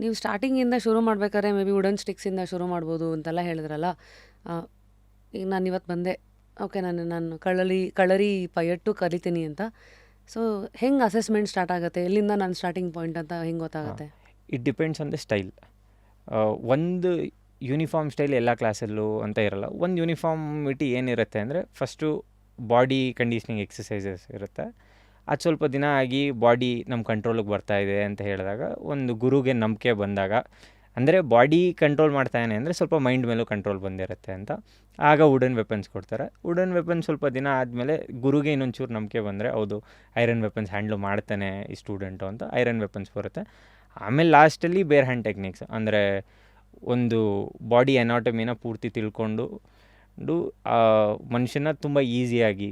ನೀವು ಸ್ಟಾರ್ಟಿಂಗಿಂದ ಶುರು ಮಾಡ್ಬೇಕಾದ್ರೆ ಮೇ ಬಿ ವುಡನ್ ಸ್ಟಿಕ್ಸಿಂದ ಶುರು ಮಾಡ್ಬೋದು ಅಂತೆಲ್ಲ ಹೇಳಿದ್ರಲ್ಲ. ಆ, ಈಗ ನಾನು ಇವತ್ತು ಬಂದೆ, ಓಕೆ ನಾನು ಕಳರಿ ಪಯಟ್ಟು ಕಲಿತೀನಿ ಅಂತ. ಸೊ ಹೆಂಗೆ ಅಸೆಸ್ಮೆಂಟ್ ಸ್ಟಾರ್ಟ್ ಆಗುತ್ತೆ, ಎಲ್ಲಿಂದ ನನ್ನ ಸ್ಟಾರ್ಟಿಂಗ್ ಪಾಯಿಂಟ್ ಅಂತ ಹೆಂಗೆ ಗೊತ್ತಾಗುತ್ತೆ? It depends on the style. ಒಂದು ಯೂನಿಫಾರ್ಮ್ ಸ್ಟೈಲ್ ಎಲ್ಲ ಕ್ಲಾಸಲ್ಲೂ ಅಂತ ಇರಲ್ಲ. ಒಂದು ಯೂನಿಫಾರ್ಮಿಟಿ ಏನಿರುತ್ತೆ ಅಂದರೆ ಫಸ್ಟು ಬಾಡಿ ಕಂಡೀಷ್ನಿಂಗ್ ಎಕ್ಸಸೈಸಸ್ ಇರುತ್ತೆ. ಅದು ಸ್ವಲ್ಪ ದಿನ ಆಗಿ ಬಾಡಿ ನಮ್ಮ ಕಂಟ್ರೋಲಿಗೆ ಬರ್ತಾಯಿದೆ ಅಂತ ಹೇಳಿದಾಗ, ಒಂದು ಗುರುಗೆ ನಂಬಿಕೆ ಬಂದಾಗ, ಅಂದರೆ ಬಾಡಿ ಕಂಟ್ರೋಲ್ ಮಾಡ್ತಾನೆ ಅಂದರೆ ಸ್ವಲ್ಪ ಮೈಂಡ್ ಮೇಲೂ ಕಂಟ್ರೋಲ್ ಬಂದಿರುತ್ತೆ ಅಂತ, ಆಗ ವುಡನ್ ವೆಪನ್ಸ್ ಕೊಡ್ತಾರೆ. ವುಡನ್ ವೆಪನ್ಸ್ ಸ್ವಲ್ಪ ದಿನ ಆದಮೇಲೆ ಗುರುಗೆ ಇನ್ನೊಂಚೂರು ನಂಬಿಕೆ ಬಂದರೆ, ಹೌದು ಐರನ್ ವೆಪನ್ಸ್ ಹ್ಯಾಂಡ್ಲ್ ಮಾಡ್ತಾನೆ ಈ ಸ್ಟೂಡೆಂಟು ಅಂತ ಐರನ್ ವೆಪನ್ಸ್ ಬರುತ್ತೆ. ಆಮೇಲೆ ಲಾಸ್ಟಲ್ಲಿ ಬೇರ್ ಹ್ಯಾಂಡ್ ಟೆಕ್ನಿಕ್ಸ್, ಅಂದರೆ ಒಂದು ಬಾಡಿ ಎನಾಟಮಿನ ಪೂರ್ತಿ ತಿಳ್ಕೊಂಡು ಮನುಷ್ಯನ ತುಂಬ ಈಸಿಯಾಗಿ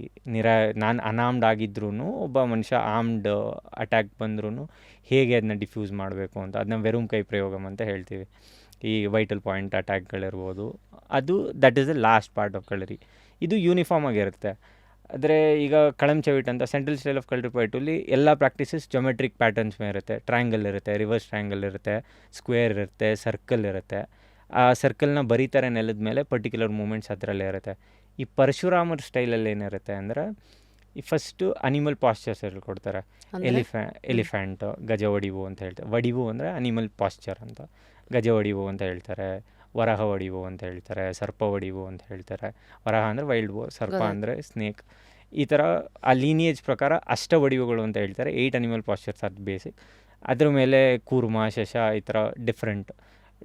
ನಾನು ಅನಾಮ್ಡ್ ಆಗಿದ್ರೂ ಒಬ್ಬ ಮನುಷ್ಯ ಆರ್ಮ್ಡ್ ಅಟ್ಯಾಕ್ ಬಂದ್ರೂ ಹೇಗೆ ಅದನ್ನ ಡಿಫ್ಯೂಸ್ ಮಾಡಬೇಕು ಅಂತ, ಅದನ್ನ ವೆರುಮ್ ಕೈ ಪ್ರಯೋಗಮ್ ಅಂತ ಹೇಳ್ತೀವಿ. ಈ ವೈಟಲ್ ಪಾಯಿಂಟ್ ಅಟ್ಯಾಕ್ಗಳಿರ್ಬೋದು, ಅದು that is the last part of Kalari. ಇದು ಯೂನಿಫಾರ್ಮ್ ಆಗಿರುತ್ತೆ. ಆದರೆ ಈಗ ಕಳಂ ಚವಿಟ್ ಅಂತ ಸೆಂಟ್ರಲ್ ಸ್ಟೈಲ್ ಆಫ್ ಕಳರಿ ಪಯಟಲ್ಲಿ ಎಲ್ಲ ಪ್ರಾಕ್ಟೀಸಸ್ ಜೊಮೆಟ್ರಿಕ್ ಪ್ಯಾಟರ್ನ್ಸ್ ಮೇಲೆ ಇರುತ್ತೆ. ಟ್ರಯಾಂಗಲ್ ಇರುತ್ತೆ, ರಿವರ್ಸ್ ಟ್ರಯಾಂಗಲ್ ಇರುತ್ತೆ, ಸ್ಕ್ವೇರ್ ಇರುತ್ತೆ, ಸರ್ಕಲ್ ಇರುತ್ತೆ. ಆ ಸರ್ಕಲ್ನ ಬರೀತಾರೆ ನೆಲದ ಮೇಲೆ, ಪರ್ಟಿಕ್ಯುಲರ್ ಮೂಮೆಂಟ್ಸ್ ಅದರಲ್ಲೇ ಇರುತ್ತೆ. ಈ ಪರಶುರಾಮರ ಸ್ಟೈಲಲ್ಲಿ ಏನಿರುತ್ತೆ ಅಂದರೆ, ಈ ಫಸ್ಟು ಅನಿಮಲ್ ಪಾಸ್ಚರ್ಸ್ ಹೇಳ್ಕೊಡ್ತಾರೆ. ಎಲಿಫ್ಯಾಂಟ್ ಗಜ ಒಡಿವು ಅಂತ ಹೇಳ್ತಾರೆ. ವಡಿವು ಅಂದರೆ ಅನಿಮಲ್ ಪಾಸ್ಚರ್ ಅಂತ, ಗಜ ಒಡಿವು ಅಂತ ಹೇಳ್ತಾರೆ, ವರಹ ಒಡಿವು ಅಂತ ಹೇಳ್ತಾರೆ, ಸರ್ಪ ಒಡಿವು ಅಂತ ಹೇಳ್ತಾರೆ. ವರಹ ಅಂದರೆ ವೈಲ್ಡ್ ಬೋ, ಸರ್ಪ ಅಂದರೆ ಸ್ನೇಕ್. ಈ ಥರ ಆ ಲೀನಿಯೇಜ್ ಪ್ರಕಾರ ಅಷ್ಟ ಒಡಿವುಗಳು ಅಂತ ಹೇಳ್ತಾರೆ. 8 ಅನಿಮಲ್ ಪಾಸ್ಚರ್ಸ್ ಅದು ಬೇಸಿಕ್. ಅದ್ರ ಮೇಲೆ ಕೂರ್ಮ, ಶಶ, ಈ ಥರ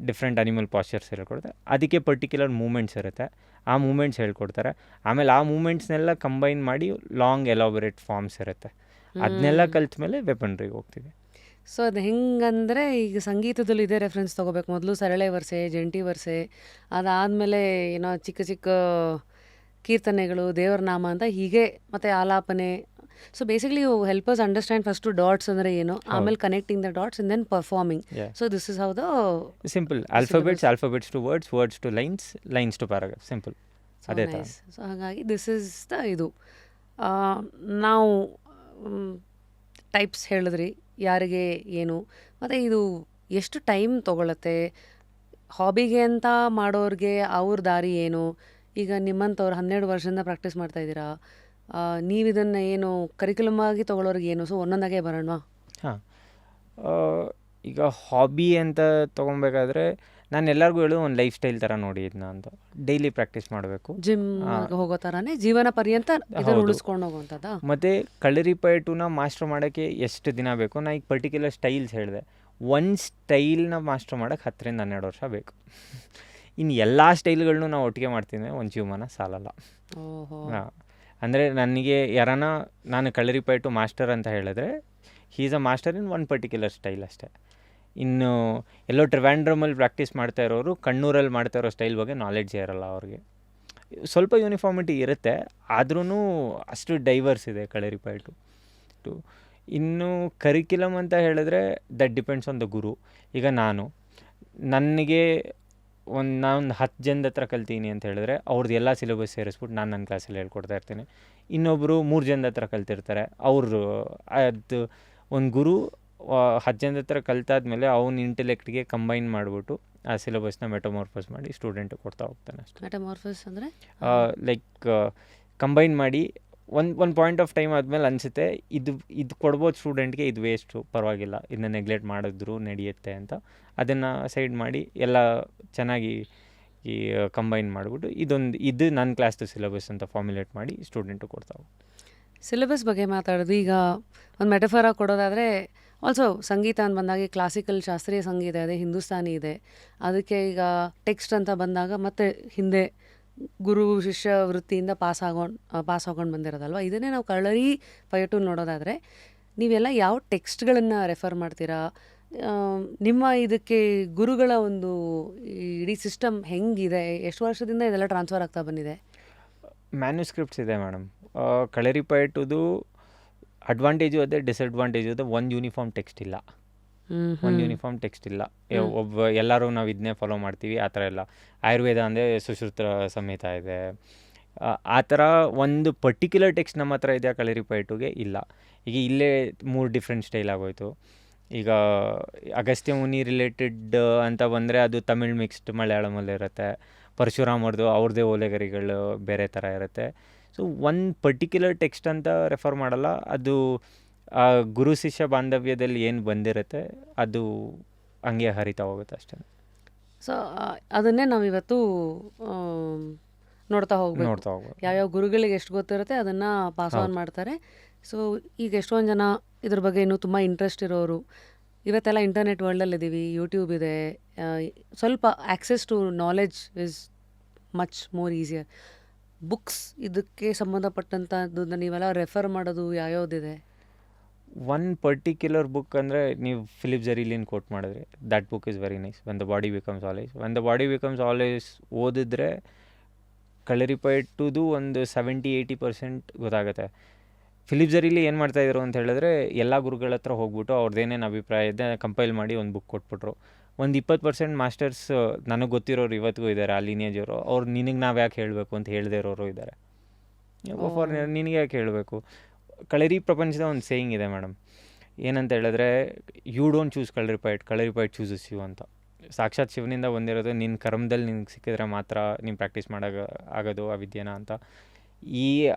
ಡಿಫ್ರೆಂಟ್ ಅನಿಮಲ್ ಪಾಸ್ಚರ್ಸ್ ಹೇಳ್ಕೊಡ್ತಾರೆ. ಅದಕ್ಕೆ ಪರ್ಟಿಕ್ಯುಲರ್ ಮೂಮೆಂಟ್ಸ್ ಇರುತ್ತೆ, ಆ ಮೂಮೆಂಟ್ಸ್ ಹೇಳ್ಕೊಡ್ತಾರೆ. ಆಮೇಲೆ ಆ ಮೂಮೆಂಟ್ಸ್ನೆಲ್ಲ ಕಂಬೈನ್ ಮಾಡಿ ಲಾಂಗ್ ಎಲಾಬೊರೇಟ್ ಫಾರ್ಮ್ಸ್ ಇರುತ್ತೆ. ಅದನ್ನೆಲ್ಲ ಕಲ್ತ ಮೇಲೆ ವೆಪನ್ರಿಗೆ ಹೋಗ್ತೀವಿ. ಸೊ ಅದು ಹೆಂಗಂದರೆ, ಈಗ ಸಂಗೀತದಲ್ಲಿ ಇದೇ ರೆಫರೆನ್ಸ್ ತೊಗೋಬೇಕು. ಮೊದಲು ಸರಳೆ ವರ್ಸೆ, ಜಂಟಿ ವರ್ಸೆ, ಅದಾದಮೇಲೆ ಏನೋ ಚಿಕ್ಕ ಚಿಕ್ಕ ಕೀರ್ತನೆಗಳು, ದೇವರ ನಾಮ ಅಂತ ಹೀಗೆ, ಮತ್ತು ಆಲಾಪನೆ. So basically you help us understand first dots ಅಂದರೆ ಏನು, ಆಮೇಲೆ connecting the dots and then performing. So this is how the simple alphabets to words to lines to paragraph, simple ಅದೇ ಥರ. ಸೊ ಹಾಗಾಗಿ ದಿಸ್ ಇಸ್ ದ ಇದು. ನಾವು types ಹೇಳಿದ್ರಿ, ಯಾರಿಗೆ ಏನು, ಮತ್ತು ಇದು ಎಷ್ಟು ಟೈಮ್ ತೊಗೊಳತ್ತೆ, ಹಾಬಿಗೆ ಅಂತ ಮಾಡೋರಿಗೆ ಅವ್ರ ದಾರಿ ಏನು? ಈಗ ನಿಮ್ಮಂಥವ್ರು 12 ವರ್ಷದಿಂದ ಪ್ರಾಕ್ಟೀಸ್ ಮಾಡ್ತಾಯಿದ್ದೀರಾ, ನೀವು ಇದನ್ನು ಏನು ಕರಿಕ್ಯುಲಮ್ ಆಗಿ ತೊಗೊಳೋರಿಗೆ ಏನು? ಸೊ ಒಂದೊಂದಾಗೆ ಬರೋಣ. ಹಾಂ, ಈಗ ಹಾಬಿ ಅಂತ ತೊಗೊಬೇಕಾದ್ರೆ ನಾನು ಎಲ್ಲರಿಗೂ ಹೇಳೋದು ಒಂದು ಲೈಫ್ ಸ್ಟೈಲ್ ಥರ ನೋಡಿ ಇದನ್ನ ಅಂತ. ಡೈಲಿ ಪ್ರಾಕ್ಟೀಸ್ ಮಾಡಬೇಕು. ಜಿಮ್ ಹೋಗೋ ಥರನೇ ಜೀವನ ಪರ್ಯಂತ ಇದನ್ನು ಉಳಿಸ್ಕೊಂಡು ಹೋಗುವಂಥದ್ದು. ಮತ್ತು ಕಳರಿ ಪಯಟುನ ಮಾಸ್ಟರ್ ಮಾಡೋಕ್ಕೆ ಎಷ್ಟು ದಿನ ಬೇಕು? ನಾ ಈಗ ಪರ್ಟಿಕ್ಯುಲರ್ ಸ್ಟೈಲ್ಸ್ ಹೇಳಿದೆ. ಒಂದು ಸ್ಟೈಲ್ನ ಮಾಸ್ಟರ್ ಮಾಡೋಕ್ಕೆ 10 ರಿಂದ 12 ವರ್ಷ ಬೇಕು. ಇನ್ನು ಎಲ್ಲ ಸ್ಟೈಲ್ಗಳನ್ನೂ ನಾವು ಒಟ್ಟಿಗೆ ಮಾಡ್ತೀನಿ, ಒಂದು ಜೀವಮಾನ ಸಾಲಲ್ಲ. ಹಾಂ, ಅಂದರೆ ನನಗೆ ನಾನು ಕಳರಿ ಪಯಟು ಮಾಸ್ಟರ್ ಅಂತ ಹೇಳಿದ್ರೆ, he is a master in one particular style ಅಷ್ಟೇ. ಇನ್ನು ಎಲ್ಲೋ ಟ್ರಿವ್ಯಾಂಡ್ರಮಲ್ಲಿ ಪ್ರಾಕ್ಟೀಸ್ ಮಾಡ್ತಾ ಇರೋರು ಕಣ್ಣೂರಲ್ಲಿ ಮಾಡ್ತಾ ಇರೋ ಸ್ಟೈಲ್ ಬಗ್ಗೆ ನಾಲೆಡ್ಜೇ ಇರಲ್ಲ ಅವ್ರಿಗೆ. ಸ್ವಲ್ಪ ಯೂನಿಫಾರ್ಮಿಟಿ ಇರುತ್ತೆ, ಆದ್ರೂ ಅಷ್ಟು ಡೈವರ್ಸ್ ಇದೆ ಕಳರಿ ಪಯಟು. ಇನ್ನು ಕರಿಕ್ಯುಲಮ್ ಅಂತ ಹೇಳಿದ್ರೆ ದಟ್ ಡಿಪೆಂಡ್ಸ್ ಆನ್ ದ ಗುರು. ಈಗ ನನಗೆ ನಾನು 10 ಜನದ ಹತ್ರ ಕಲ್ತೀನಿ ಅಂತ ಹೇಳಿದ್ರೆ, ಅವ್ರದ್ದು ಎಲ್ಲ ಸಿಲೆಬಸ್ ಸೇರಿಸ್ಬಿಟ್ಟು ನಾನು ನನ್ನ ಕ್ಲಾಸಲ್ಲಿ ಹೇಳ್ಕೊಡ್ತಾ ಇರ್ತೀನಿ. ಇನ್ನೊಬ್ಬರು 3 ಜನದ ಹತ್ರ ಕಲ್ತಿರ್ತಾರೆ, ಅದು ಒಂದು ಗುರು 10 ಜನದ ಹತ್ರ ಕಲ್ತಾದ್ಮೇಲೆ ಅವನ ಇಂಟೆಲೆಕ್ಟ್ಗೆ ಕಂಬೈನ್ ಮಾಡಿಬಿಟ್ಟು ಆ ಸಿಲೆಬಸ್ನ ಮೆಟಮೋರ್ಫಸ್ ಮಾಡಿ ಸ್ಟೂಡೆಂಟಿಗೆ ಕೊಡ್ತಾ ಹೋಗ್ತಾನೆ ಅಷ್ಟೇ. ಮೆಟಮೋರ್ಫಸ್ ಅಂದರೆ ಲೈಕ್ ಕಂಬೈನ್ ಮಾಡಿ ಒಂದು ಪಾಯಿಂಟ್ ಆಫ್ ಟೈಮ್ ಆದಮೇಲೆ ಅನಿಸುತ್ತೆ ಇದು ಕೊಡ್ಬೋದು ಸ್ಟೂಡೆಂಟ್ಗೆ, ಇದು ವೇಸ್ಟು, ಪರವಾಗಿಲ್ಲ, ಇದನ್ನ ನೆಗ್ಲೆಕ್ಟ್ ಮಾಡಿದ್ರು ನಡೆಯುತ್ತೆ ಅಂತ ಅದನ್ನು ಸೈಡ್ ಮಾಡಿ ಎಲ್ಲ ಚೆನ್ನಾಗಿ ಈ ಕಂಬೈನ್ ಮಾಡಿಬಿಟ್ಟು ಇದು ನನ್ನ ಕ್ಲಾಸ್ದು ಸಿಲೆಬಸ್ ಅಂತ ಫಾರ್ಮ್ಯುಲೇಟ್ ಮಾಡಿ ಸ್ಟೂಡೆಂಟು ಕೊಡ್ತಾ ಹೋಗ್ತಾರೆ. ಸಿಲೆಬಸ್ ಬಗ್ಗೆ ಮಾತಾಡೋದು, ಈಗ ಒಂದು ಮೆಟಫರಾಗಿ ಕೊಡೋದಾದರೆ, ಆಲ್ಸೋ ಸಂಗೀತ ಅಂತ ಬಂದಾಗ ಕ್ಲಾಸಿಕಲ್ ಶಾಸ್ತ್ರೀಯ ಸಂಗೀತ ಇದೆ, ಹಿಂದೂಸ್ತಾನಿ ಇದೆ. ಅದಕ್ಕೆ ಈಗ ಟೆಕ್ಸ್ಟ್ ಅಂತ ಬಂದಾಗ ಮತ್ತೆ ಹಿಂದೆ ಗುರು ಶಿಷ್ಯ ವೃತ್ತಿಯಿಂದ ಪಾಸ್ ಆಗೊಂಡು ಬಂದಿರೋದಲ್ವ. ಇದನ್ನೇ ನಾವು ಕಳರಿ ಪಯಟು ನೋಡೋದಾದರೆ, ನೀವೆಲ್ಲ ಯಾವ ಟೆಕ್ಸ್ಟ್ಗಳನ್ನು ರೆಫರ್ ಮಾಡ್ತೀರಾ? ನಿಮ್ಮ ಇದಕ್ಕೆ ಗುರುಗಳ ಒಂದು ಇಡೀ ಸಿಸ್ಟಮ್ ಹೆಂಗಿದೆ? ಎಷ್ಟು ವರ್ಷದಿಂದ ಇದೆಲ್ಲ ಟ್ರಾನ್ಸ್ಫರ್ ಆಗ್ತಾ ಬಂದಿದೆ? ಮ್ಯಾನ್ಯುಸ್ಕ್ರಿಪ್ಟ್ಸ್ ಇದೆ ಮೇಡಮ್. ಕಳರಿ ಪಯಟುದು ಅಡ್ವಾಂಟೇಜು ಅದೇ, ಡಿಸಡ್ವಾಂಟೇಜು ಅದೇ. ಒಂದು ಯೂನಿಫಾರ್ಮ್ ಟೆಕ್ಸ್ಟ್ ಇಲ್ಲ. ಎಲ್ಲರೂ ನಾವು ಇದನ್ನೇ ಫಾಲೋ ಮಾಡ್ತೀವಿ ಆ ಥರ ಇಲ್ಲ. ಆಯುರ್ವೇದ ಅಂದರೆ ಸುಶ್ರುತ ಸಂಹಿತ ಇದೆ. ಆ ಥರ ಒಂದು ಪರ್ಟಿಕ್ಯುಲರ್ ಟೆಕ್ಸ್ಟ್ ನಮ್ಮ ಹತ್ರ ಇದೆಯಾ ಕಳರಿ ಪಯಟುಗೆ? ಇಲ್ಲ. ಈಗ ಇಲ್ಲೇ 3 ಡಿಫ್ರೆಂಟ್ ಸ್ಟೈಲ್ ಆಗೋಯ್ತು. ಈಗ ಅಗಸ್ತ್ಯ ಮುನಿ ರಿಲೇಟೆಡ್ ಅಂತ ಬಂದರೆ ಅದು ತಮಿಳ್ ಮಿಕ್ಸ್ಡ್ ಮಲಯಾಳಮಲ್ಲಿ ಇರುತ್ತೆ. ಪರಶುರಾಮ್ ಅವ್ರದ್ದೇ ಓಲೆಗರಿಗಳು ಬೇರೆ ಥರ ಇರುತ್ತೆ. ಸೊ ಒಂದು ಪರ್ಟಿಕ್ಯುಲರ್ ಟೆಕ್ಸ್ಟ್ ಅಂತ ರೆಫರ್ ಮಾಡಲ್ಲ. ಅದು ಆ ಗುರು ಶಿಷ್ಯ ಬಾಂಧವ್ಯದಲ್ಲಿ ಏನು ಬಂದಿರುತ್ತೆ ಅದು ಹಂಗೆ ಹರಿತಾ ಹೋಗುತ್ತೆ ಅಷ್ಟೇ. ಸೊ ಅದನ್ನೇ ನಾವಿವತ್ತು ನೋಡ್ತಾ ಹೋಗ್ಬೇಕು. ನೋಡ್ತಾ ಹೋಗ್ಬೋದು. ಯಾವ್ಯಾವ ಗುರುಗಳಿಗೆ ಎಷ್ಟು ಗೊತ್ತಿರುತ್ತೆ ಅದನ್ನು ಪಾಸ್ ಆನ್ ಮಾಡ್ತಾರೆ. ಸೊ ಈಗ ಎಷ್ಟೊಂದು ಜನ ಇದ್ರ ಬಗ್ಗೆ ಇನ್ನೂ ತುಂಬ ಇಂಟ್ರೆಸ್ಟ್ ಇರೋರು, ಇವತ್ತೆಲ್ಲ ಇಂಟರ್ನೆಟ್ ವರ್ಲ್ಡಲ್ಲಿ ಇದ್ದೀವಿ, ಯೂಟ್ಯೂಬ್ ಇದೆ, ಸ್ವಲ್ಪ access to knowledge is much more easier. Books ಇದಕ್ಕೆ ಸಂಬಂಧಪಟ್ಟಂಥದ್ದನ್ನ ನೀವೆಲ್ಲ ರೆಫರ್ ಮಾಡೋದು ಯಾವ್ಯಾವ್ದಿದೆ? ಒನ್ ಪರ್ಟಿಕ್ಯುಲರ್ ಬುಕ್ ಅಂದರೆ ನೀವು ಫಿಲಿಪ್ ಜೆರಿಲಿನ್ ಕೋಟ್ ಮಾಡಿದ್ರಿ, that book is very nice. When the body becomes always. When the body becomes always ಓದಿದ್ರೆ ಕಳರಿಪಯಟ್ಟುದು ಒಂದು 70-80% ಗೊತ್ತಾಗುತ್ತೆ. ಫಿಲಿಪ್ ಜೆರಿಲಿ ಏನು ಮಾಡ್ತಾಯಿದ್ರು ಅಂತ ಹೇಳಿದ್ರೆ, ಎಲ್ಲ ಗುರುಗಳ ಹತ್ರ ಹೋಗ್ಬಿಟ್ಟು ಅವ್ರದ್ದೇನೇನು ಅಭಿಪ್ರಾಯ ಇದೆ ಕಂಪೈಲ್ ಮಾಡಿ ಒಂದು ಬುಕ್ ಕೊಟ್ಬಿಟ್ರು. ಒಂದು 20% ಮಾಸ್ಟರ್ಸ್ ನನಗೆ ಗೊತ್ತಿರೋರು ಇವತ್ತಿಗೂ ಇದ್ದಾರೆ, ಆ ಲೀನೇಜವರು. ಅವ್ರು ನಿನಗೆ ನಾವು ಯಾಕೆ ಹೇಳಬೇಕು ಅಂತ ಹೇಳದೇ ಇರೋರು ಇದ್ದಾರೆ. ಫಾರ್ ನಿನಗೆ ಯಾಕೆ ಹೇಳಬೇಕು? ಕಳರಿ ಪ್ರಪಂಚದ ಒಂದು ಸೇಯಿಂಗ್ ಇದೆ ಮೇಡಮ್, ಏನಂತ ಹೇಳಿದ್ರೆ, you don't choose Kalaripayattu chooses you ಅಂತ. ಸಾಕ್ಷಾತ್ ಶಿವನಿಂದ ಬಂದಿರೋದು, ನಿನ್ನ ಕರ್ಮದಲ್ಲಿ ನಿನಗೆ ಸಿಕ್ಕಿದ್ರೆ ಮಾತ್ರ ನೀನು ಪ್ರಾಕ್ಟೀಸ್ ಆಗೋದು ಆ ವಿದ್ಯೆನ ಅಂತ. ಈ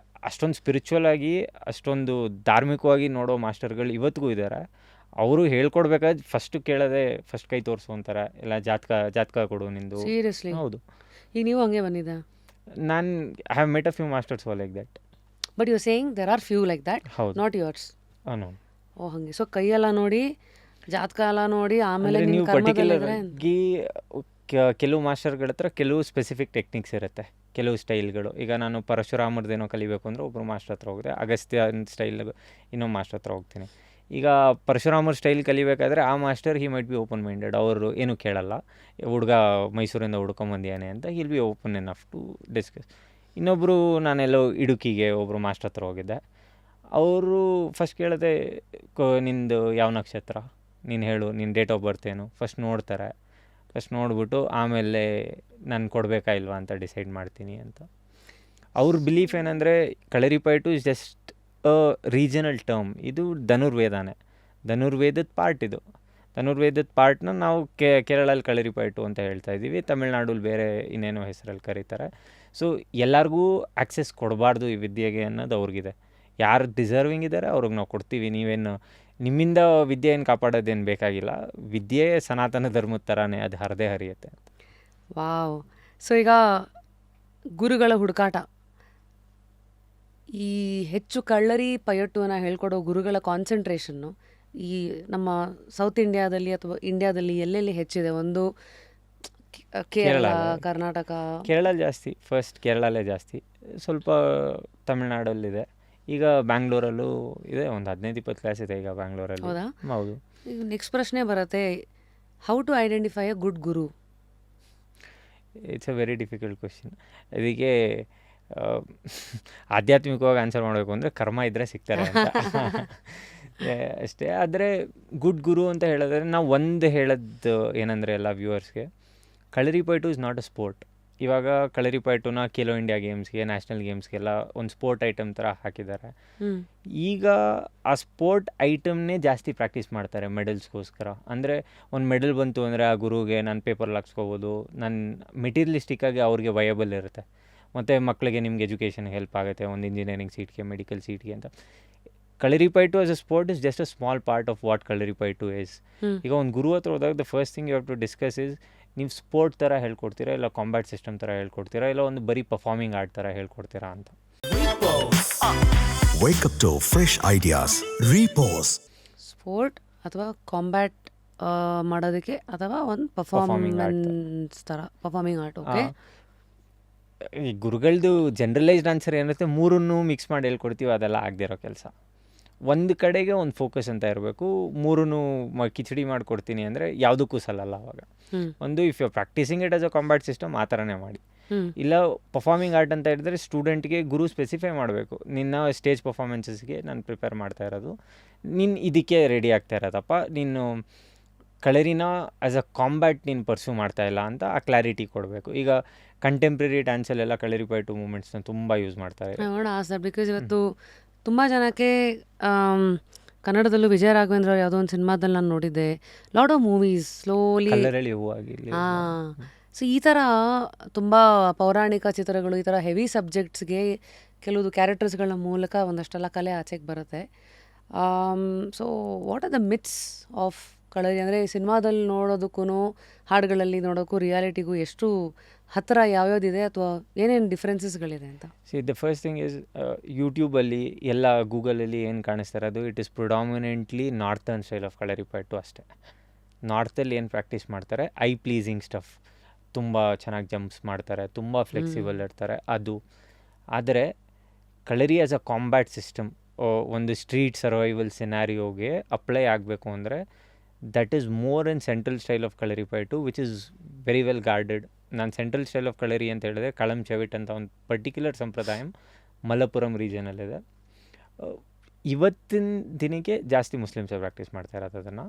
ಅಷ್ಟೊಂದು ಸ್ಪಿರಿಚುವಲ್ ಆಗಿ ಅಷ್ಟೊಂದು ಧಾರ್ಮಿಕವಾಗಿ ನೋಡೋ ಮಾಸ್ಟರ್ಗಳು ಇವತ್ತಿಗೂ ಇದ್ದಾರೆ. ಅವರು ಹೇಳ್ಕೊಡ್ಬೇಕಾದ್ರೆ ಫಸ್ಟು ಕೇಳೋದೆ ಫಸ್ಟ್ ಕೈ ತೋರಿಸು ಅಂತಾರೆ, ಇಲ್ಲ ಜಾತಕ ಕೊಡು ನಿಂದು. ಸೀರಿಯಸ್ಲಿ? ಹೌದು. ಈಗ ನೀವು ಹಂಗೆ ಬಂದಿದ್ದ? ನಾನು I have met a few masters like that. But you saying there are few like that, ಹೌದು. Not yours? ನೋ. ಓ ಹಂಗೆ. ಸೊ ಕೈಯೆಲ್ಲ ನೋಡಿ, ಜಾತಕ ಎಲ್ಲ ನೋಡಿ, ಆಮೇಲೆ ಅಂದರೆ ನಿಮ್ಮ ನೀವು ಕರ್ಮದಲ್ಲಿದ್ರೆ ಪರ್ಟಿಕ್ಯುಲರ್ ಕೆಲವು ಮಾಸ್ಟರ್ಗಳ ಹತ್ರ ಕೆಲವು ಸ್ಪೆಸಿಫಿಕ್ ಟೆಕ್ನಿಕ್ಸ್ ಇರುತ್ತೆ, ಕೆಲವು ಸ್ಟೈಲ್ಗಳು. ಈಗ ನಾನು ಪರಶುರಾಮರದೇನೋ ಕಲಿಬೇಕು ಅಂದರೆ ಒಬ್ಬರು ಮಾಸ್ಟರ್ ಹತ್ರ ಹೋಗಿದೆ, ಅಗಸ್ತ್ಯ ಸ್ಟೈಲ್ ಇನ್ನೊಂದು ಮಾಸ್ಟರ್ ಹತ್ರ ಹೋಗ್ತೀನಿ. ಈಗ ಪರಶುರಾಮರ ಸ್ಟೈಲ್ ಕಲಿಬೇಕಾದ್ರೆ ಆ master he might be open minded, ಅವರು ಏನೂ ಕೇಳಲ್ಲ, ಹುಡುಗ ಮೈಸೂರಿಂದ ಹುಡ್ಕೊಂಬಂದಿಯಾನೆ ಅಂತ, he'll be open enough to discuss. ಇನ್ನೊಬ್ಬರು, ನಾನೆಲ್ಲೋ ಇಡುಕಿಗೆ ಒಬ್ಬರು ಮಾಸ್ಟರ್ ಹತ್ರ ಹೋಗಿದ್ದೆ, ಅವರು ಫಸ್ಟ್ ಕೇಳಿದೆ, ನಿಂದು ಯಾವ ನಕ್ಷತ್ರ, ನೀನು ಹೇಳು, ನಿನ್ನ ಡೇಟ್ ಆಫ್ ಬರ್ತ್ ಏನು, ಫಸ್ಟ್ ನೋಡ್ತಾರೆ. ಫಸ್ಟ್ ನೋಡ್ಬಿಟ್ಟು ಆಮೇಲೆ ನಾನು ಕೊಡಬೇಕಾ ಇಲ್ವಾ ಅಂತ ಡಿಸೈಡ್ ಮಾಡ್ತೀನಿ ಅಂತ. ಅವ್ರ ಬಿಲೀಫ್ ಏನಂದರೆ, Kalaripayattu is just a regional term. ಇದು ಧನುರ್ವೇದನೇ, ಧನುರ್ವೇದದ ಪಾರ್ಟ್ ಇದು. ಧನುರ್ವೇದದ ಪಾರ್ಟ್ನ ನಾವು ಕೇರಳಲ್ಲಿ ಕಳರಿಪಯಟು ಅಂತ ಹೇಳ್ತಾ ಇದ್ದೀವಿ, ತಮಿಳ್ನಾಡಲ್ಲಿ ಬೇರೆ ಇನ್ನೇನೋ ಹೆಸರಲ್ಲಿ ಕರೀತಾರೆ. ಸೊ ಎಲ್ಲರಿಗೂ ಆ್ಯಕ್ಸೆಸ್ ಕೊಡಬಾರ್ದು ಈ ವಿದ್ಯೆಗೆ ಅನ್ನೋದು ಅವ್ರಿಗಿದೆ. ಯಾರು ಡಿಸರ್ವಿಂಗ್ ಇದ್ದಾರೆ ಅವ್ರಿಗೆ ನಾವು ಕೊಡ್ತೀವಿ. ನೀವೇನು ನಿಮ್ಮಿಂದ ವಿದ್ಯೆ ಏನು ಕಾಪಾಡೋದೇನು ಬೇಕಾಗಿಲ್ಲ, ವಿದ್ಯೆ ಸನಾತನ ಧರ್ಮದ ಥರನೇ, ಅದು ಹರದೇ ಹರಿಯುತ್ತೆ. ವಾವ್. ಸೊ ಈಗ ಗುರುಗಳ ಹುಡುಕಾಟ, ಈ ಹೆಚ್ಚು ಕಳ್ಳರಿ ಪಯಟ್ಟುವನ್ನು ಹೇಳ್ಕೊಡೋ ಗುರುಗಳ ಕಾನ್ಸಂಟ್ರೇಷನ್ನು ಈ ನಮ್ಮ ಸೌತ್ ಇಂಡಿಯಾದಲ್ಲಿ ಅಥವಾ ಇಂಡಿಯಾದಲ್ಲಿ ಎಲ್ಲೆಲ್ಲಿ ಹೆಚ್ಚಿದೆ? ಒಂದು ಕೇರಳ, ಕರ್ನಾಟಕ. ಕೇರಳಲ್ಲಿ ಜಾಸ್ತಿ, ಫಸ್ಟ್ ಕೇರಳಲ್ಲೇ ಜಾಸ್ತಿ, ಸ್ವಲ್ಪ ತಮಿಳ್ನಾಡಲ್ಲಿದೆ, ಈಗ ಬ್ಯಾಂಗ್ಳೂರಲ್ಲೂ ಇದೆ, ಒಂದು 15-20 ಕ್ಲಾಸ್ ಇದೆ ಈಗ ಬ್ಯಾಂಗ್ಳೂರಲ್ಲಿ. ಹೌದಾ? ಹೌದು. ಈಗ ನೆಕ್ಸ್ಟ್ ಪ್ರಶ್ನೆ ಬರುತ್ತೆ, how to identify a good guru? It's a very difficult question. ಅದಕ್ಕೆ ಆಧ್ಯಾತ್ಮಿಕವಾಗಿ ಆನ್ಸರ್ ಮಾಡಬೇಕು ಅಂದರೆ ಕರ್ಮ ಇದ್ದರೆ ಸಿಗ್ತಾರೆ ಅಂತ ಅಷ್ಟೇ. ಆದರೆ ಗುಡ್ ಗುರು ಅಂತ ಹೇಳಿದ್ರೆ, ನಾವು ಒಂದು ಹೇಳೋದು ಏನಂದರೆ ಎಲ್ಲ ವ್ಯೂವರ್ಸ್ಗೆ, ಕಳರಿಪಯಟು ಇಸ್ ನಾಟ್ ಅ ಸ್ಪೋರ್ಟ್. ಇವಾಗ ಕಳರಿಪಯಟುನ ಖೇಲೋ ಇಂಡಿಯಾ ಗೇಮ್ಸ್ಗೆ, ನ್ಯಾಷನಲ್ ಗೇಮ್ಸ್ಗೆಲ್ಲ ಒಂದು ಸ್ಪೋರ್ಟ್ ಐಟಮ್ ಥರ ಹಾಕಿದ್ದಾರೆ. ಈಗ ಆ ಸ್ಪೋರ್ಟ್ ಐಟಮ್ನೇ ಜಾಸ್ತಿ ಪ್ರಾಕ್ಟೀಸ್ ಮಾಡ್ತಾರೆ ಮೆಡಲ್ಸ್ಗೋಸ್ಕರ. ಅಂದರೆ ಒಂದು ಮೆಡಲ್ ಬಂತು ಅಂದರೆ ಆ ಗುರುಗೆ ನಾನು ಪೇಪರ್ಲ್ಲಿ ಹಾಕ್ಸ್ಕೋಬೋದು, ನನ್ನ ಮೆಟೀರಿಯಲಿಸ್ಟಿಕ್ಕಾಗಿ ಅವ್ರಿಗೆ ವಯಬಲ್ ಇರುತ್ತೆ. ಮತ್ತು ಮಕ್ಕಳಿಗೆ ನಿಮ್ಗೆ ಎಜುಕೇಷನ್ಗೆ ಹೆಲ್ಪ್ ಆಗುತ್ತೆ, ಒಂದು ಇಂಜಿನಿಯರಿಂಗ್ ಸೀಟ್ಗೆ, ಮೆಡಿಕಲ್ ಸೀಟ್ಗೆ ಅಂತ. Kalaripayattu as a sport is just a small part of what Kalaripayattu is. ಈಗ ಒಂದು ಗುರು ಹತ್ರ ಹೋದಾಗ the first thing you have to discuss is, ನೀವು ಸ್ಪೋರ್ಟ್ ಥರ ಹೇಳ್ಕೊಡ್ತೀರಾ, ಇಲ್ಲ ಕಾಂಬ್ಯಾಟ್ ಸಿಸ್ಟಮ್ ಥರ ಹೇಳ್ಕೊಡ್ತೀರಾ, ಇಲ್ಲ ಒಂದು ಬರೀ ಪರ್ಫಾರ್ಮಿಂಗ್ ಆರ್ಟ್ ಥರ ಹೇಳ್ಕೊಡ್ತೀರಾ ಅಂತ. Wake up to fresh ideas. Repose. Sport ಅಥವಾ ಕಾಂಬ್ಯಾಟ್ ಮಾಡೋದಕ್ಕೆ, ಅಥವಾ ಒಂದು ಪರ್ಫಾರ್ಮೆನ್ಸ್ ಥರ ಪರ್ಫಾರ್ಮಿಂಗ್ ಆರ್ಟ್. ಓಕೆ. ಈ ಗುರುಗಳದ್ದು ಜನರಲೈಸ್ಡ್ ಆನ್ಸರ್ ಏನಿರುತ್ತೆ, ಮೂರನ್ನು ಮಿಕ್ಸ್ ಮಾಡಿ ಹೇಳ್ಕೊಡ್ತೀವಿ, ಅದೆಲ್ಲ ಆಗದಿರೋ ಕೆಲಸ. ಒಂದು ಕಡೆಗೆ ಒಂದು ಫೋಕಸ್ ಅಂತ ಇರಬೇಕು. ಮೂರನ್ನು ಕಿಚಡಿ ಮಾಡಿಕೊಡ್ತೀನಿ ಅಂದರೆ ಯಾವುದಕ್ಕೂ ಸಲ್ಲಲ್ಲ ಅವಾಗ. ಒಂದು if you practicing it as a combat system ಆ ಥರನೇ ಮಾಡಿ. ಇಲ್ಲ ಪರ್ಫಾರ್ಮಿಂಗ್ ಆರ್ಟ್ ಅಂತ ಹೇಳಿದ್ರೆ ಸ್ಟೂಡೆಂಟ್ಗೆ ಗುರು ಸ್ಪೆಸಿಫೈ ಮಾಡಬೇಕು, ನಿನ್ನ ಸ್ಟೇಜ್ ಪರ್ಫಾರ್ಮೆನ್ಸಸ್ಗೆ ನಾನು ಪ್ರಿಪೇರ್ ಮಾಡ್ತಾ ಇರೋದು, ನೀನು ಇದಕ್ಕೆ ರೆಡಿ ಆಗ್ತಾ ಇರೋದಪ್ಪ, ನೀನು ಕಳರಿನ ಆ್ಯಸ್ ಅ ಕಾಂಬ್ಯಾಟ್ ನೀನು ಪರ್ಸ್ಯೂ ಮಾಡ್ತಾ ಇಲ್ಲ ಅಂತ ಆ ಕ್ಲಾರಿಟಿ ಕೊಡಬೇಕು. ಈಗ ಕಂಟೆಂಪ್ರರಿ ಡ್ಯಾನ್ಸಲ್ಲೆಲ್ಲ ಕಳರಿಪಯಟು ಮೂಮೆಂಟ್ಸ್ನ ತುಂಬ ಯೂಸ್ ಮಾಡ್ತಾರೆ. ಬಿಕಾಸ್ ಇವತ್ತು ತುಂಬ ಜನಕ್ಕೆ ಕನ್ನಡದಲ್ಲೂ ವಿಜಯ ರಾಘವೇಂದ್ರ ಅವ್ರ ಯಾವುದೋ ಒಂದು ಸಿನಿಮಾದಲ್ಲಿ ನಾನು ನೋಡಿದ್ದೆ. Lot of movies slowly. ಕಲ್ಲರಳಿ ಹೂವು ಆಗಿರಲಿ. ಹಾಂ. ಸೊ ಈ ಥರ ತುಂಬ ಪೌರಾಣಿಕ ಚಿತ್ರಗಳು, ಈ ಥರ ಹೆವಿ ಸಬ್ಜೆಕ್ಟ್ಸ್ಗೆ ಕೆಲವುದು ಕ್ಯಾರೆಕ್ಟರ್ಸ್ಗಳ ಮೂಲಕ ಒಂದಷ್ಟೆಲ್ಲ ಕಲೆ ಆಚೆಗೆ ಬರುತ್ತೆ. So what are the myths of Kalari? ಅಂದರೆ ಸಿನಿಮಾದಲ್ಲಿ ನೋಡೋದಕ್ಕೂ ಹಾಡುಗಳಲ್ಲಿ ನೋಡೋಕ್ಕೂ ರಿಯಾಲಿಟಿಗೂ ಎಷ್ಟು ಹತ್ತಿರ ಯಾವ್ಯಾವುದಿದೆ, ಅಥವಾ ಏನೇನು ಡಿಫ್ರೆನ್ಸಸ್ಗಳಿದೆ ಅಂತ? See the first thing is ಯೂಟ್ಯೂಬಲ್ಲಿ ಎಲ್ಲ ಗೂಗಲಲ್ಲಿ ಏನು ಕಾಣಿಸ್ತಾ ಇರೋದು, it is predominantly northern style of Kalaripayattu ಅಷ್ಟೇ. ನಾರ್ತಲ್ಲಿ ಏನು ಪ್ರಾಕ್ಟೀಸ್ ಮಾಡ್ತಾರೆ, ಐ ಪ್ಲೀಸಿಂಗ್ ಸ್ಟಫ್, ತುಂಬ ಚೆನ್ನಾಗಿ ಜಂಪ್ಸ್ ಮಾಡ್ತಾರೆ, ತುಂಬ ಫ್ಲೆಕ್ಸಿಬಲ್ ಇರ್ತಾರೆ ಅದು. ಆದರೆ Kalari as a combat system ಒಂದು ಸ್ಟ್ರೀಟ್ ಸರ್ವೈವಲ್ ಸಿನಾರಿಯೋಗೆ ಅಪ್ಲೈ ಆಗಬೇಕು ಅಂದರೆ that is more in central style of Kalaripayattu which is very well guarded. ನಾನು ಸೆಂಟ್ರಲ್ ಸ್ಟೈಲ್ ಆಫ್ ಕಳರಿ ಅಂತ ಹೇಳಿದ್ರೆ ಕಳಂ ಚೆವಿಟ್ ಅಂತ ಒಂದು ಪರ್ಟಿಕ್ಯುಲರ್ ಸಂಪ್ರದಾಯ ಮಲಪ್ಪುರಂ ರೀಜನಲ್ಲಿದೆ. ಇವತ್ತಿನ ದಿನಕ್ಕೆ ಜಾಸ್ತಿ ಮುಸ್ಲಿಮ್ಸೇ ಪ್ರಾಕ್ಟೀಸ್ ಮಾಡ್ತಾ ಇರೋದು ಅದನ್ನು.